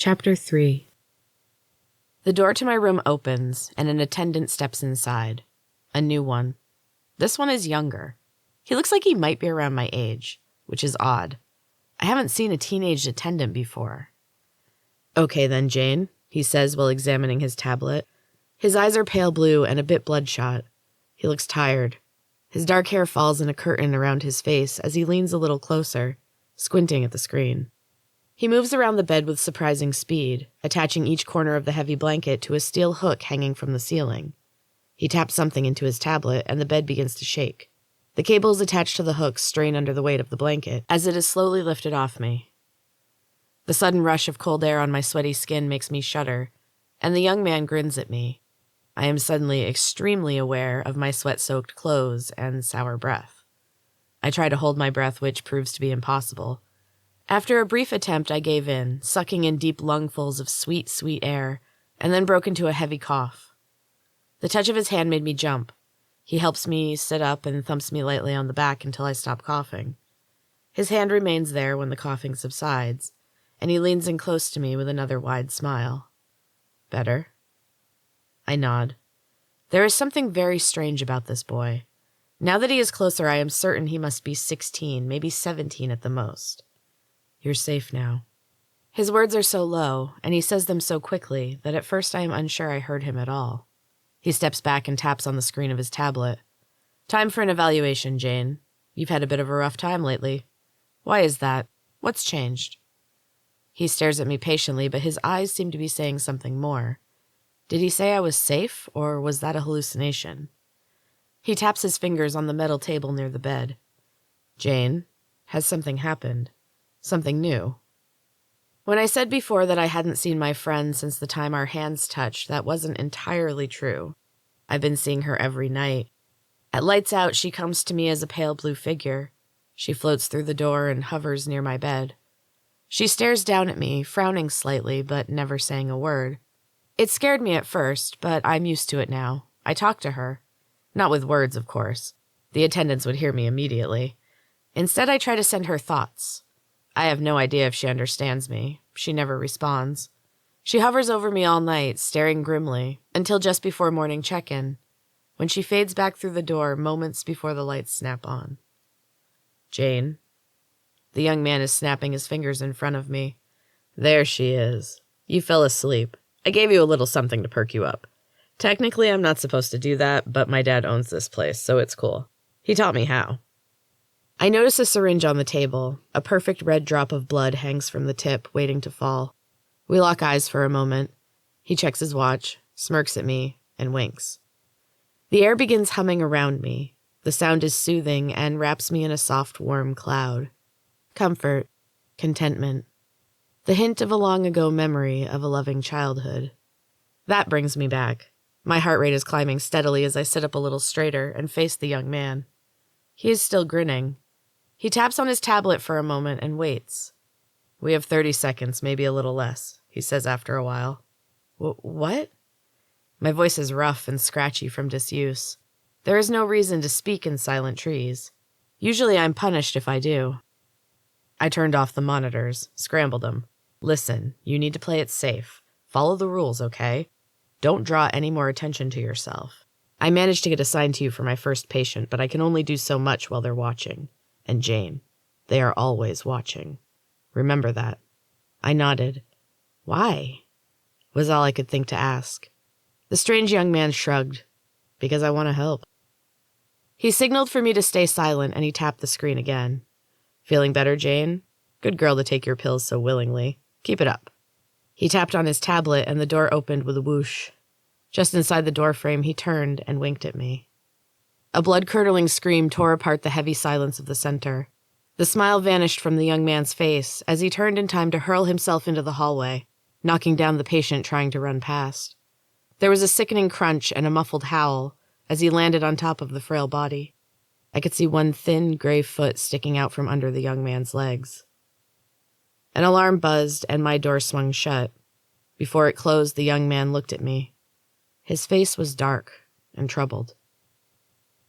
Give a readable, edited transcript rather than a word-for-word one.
Chapter 3. The door to my room opens, and an attendant steps inside. A new one. This one is younger. He looks like he might be around my age, which is odd. I haven't seen a teenage attendant before. "Okay then, Jane," he says while examining his tablet. His eyes are pale blue and a bit bloodshot. He looks tired. His dark hair falls in a curtain around his face as he leans a little closer, squinting at the screen. He moves around the bed with surprising speed, attaching each corner of the heavy blanket to a steel hook hanging from the ceiling. He taps something into his tablet, and the bed begins to shake. The cables attached to the hooks strain under the weight of the blanket as it is slowly lifted off me. The sudden rush of cold air on my sweaty skin makes me shudder, and the young man grins at me. I am suddenly extremely aware of my sweat-soaked clothes and sour breath. I try to hold my breath, which proves to be impossible. After a brief attempt, I gave in, sucking in deep lungfuls of sweet, sweet air, and then broke into a heavy cough. The touch of his hand made me jump. He helps me sit up and thumps me lightly on the back until I stop coughing. His hand remains there when the coughing subsides, and he leans in close to me with another wide smile. "Better?" I nod. There is something very strange about this boy. Now that he is closer, I am certain he must be 16, maybe 17 at the most. "You're safe now." His words are so low, and he says them so quickly, that at first I am unsure I heard him at all. He steps back and taps on the screen of his tablet. "Time for an evaluation, Jane. You've had a bit of a rough time lately. Why is that? What's changed?" He stares at me patiently, but his eyes seem to be saying something more. Did he say I was safe, or was that a hallucination? He taps his fingers on the metal table near the bed. "Jane, has something happened? Something new?" When I said before that I hadn't seen my friend since the time our hands touched, that wasn't entirely true. I've been seeing her every night. At lights out, she comes to me as a pale blue figure. She floats through the door and hovers near my bed. She stares down at me, frowning slightly, but never saying a word. It scared me at first, but I'm used to it now. I talk to her. Not with words, of course. The attendants would hear me immediately. Instead, I try to send her thoughts. I have no idea if she understands me. She never responds. She hovers over me all night, staring grimly, until just before morning check-in, when she fades back through the door moments before the lights snap on. "Jane?" The young man is snapping his fingers in front of me. "There she is. You fell asleep. I gave you a little something to perk you up. Technically, I'm not supposed to do that, but my dad owns this place, so it's cool. He taught me how." I notice a syringe on the table. A perfect red drop of blood hangs from the tip, waiting to fall. We lock eyes for a moment. He checks his watch, smirks at me, and winks. The air begins humming around me. The sound is soothing and wraps me in a soft, warm cloud. Comfort, contentment. The hint of a long-ago memory of a loving childhood. That brings me back. My heart rate is climbing steadily as I sit up a little straighter and face the young man. He is still grinning. He taps on his tablet for a moment and waits. "We have 30 seconds, maybe a little less," he says after a while. What? My voice is rough and scratchy from disuse. There is no reason to speak in silent trees. Usually I'm punished if I do. I turned off the monitors, scrambled them. "Listen, you need to play it safe. Follow the rules, okay? Don't draw any more attention to yourself. I managed to get assigned to you for my first patient, but I can only do so much while they're watching. And Jane, they are always watching. Remember that." I nodded. "Why?" was all I could think to ask. The strange young man shrugged. "Because I want to help." He signaled for me to stay silent, and he tapped the screen again. "Feeling better, Jane? Good girl to take your pills so willingly. Keep it up." He tapped on his tablet, and the door opened with a whoosh. Just inside the doorframe, he turned and winked at me. A blood-curdling scream tore apart the heavy silence of the center. The smile vanished from the young man's face as he turned in time to hurl himself into the hallway, knocking down the patient trying to run past. There was a sickening crunch and a muffled howl as he landed on top of the frail body. I could see one thin, gray foot sticking out from under the young man's legs. An alarm buzzed and my door swung shut. Before it closed, the young man looked at me. His face was dark and troubled.